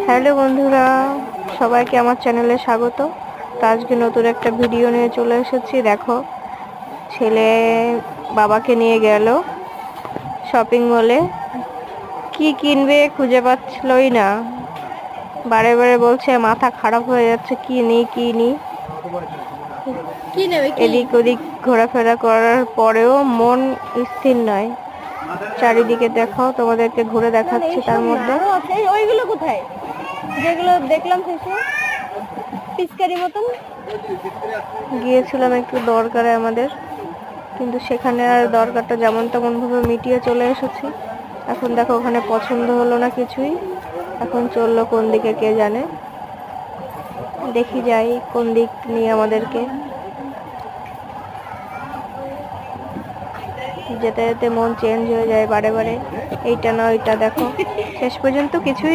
Hello বন্ধুরা, সবাইকে আমার চ্যানেলে স্বাগত। তো আজকে নতুন একটা ভিডিও নিয়ে চলে এসেছি। দেখো, ছেলে বাবাকে নিয়ে গেল শপিং মলে। কি কিনবে খুঁজে পাচ্ছিলই না, বারে বারে বলছে মাথা খারাপ হয়ে যাচ্ছে, কি নিই কি নিই। এদিক ওদিক ঘোরাফেরা করার পরেও মন স্থির নয়। চারিদিকে দেখো, তোমাদেরকে ঘুরে দেখাচ্ছি। তার মধ্যে ওইগুলো কোথায় যেগুলো দেখলাম শেষে পিচকারি মতন গিয়েছিলাম একটু দরকারে আমাদের, কিন্তু সেখানে আর দরকারটা যেমন তেমন ভাবে মিটিয়ে চলে এসেছি। এখন দেখো, ওখানে পছন্দ হলো না কিছুই। এখন চললো কোন দিকে কে জানে। দেখি যাই কোন দিক নিয়ে আমাদেরকে। যেতে যেতে মন চেঞ্জ হয়ে যায় বারে বারে, এইটা না ওইটা। দেখো, শেষ পর্যন্ত কিছুই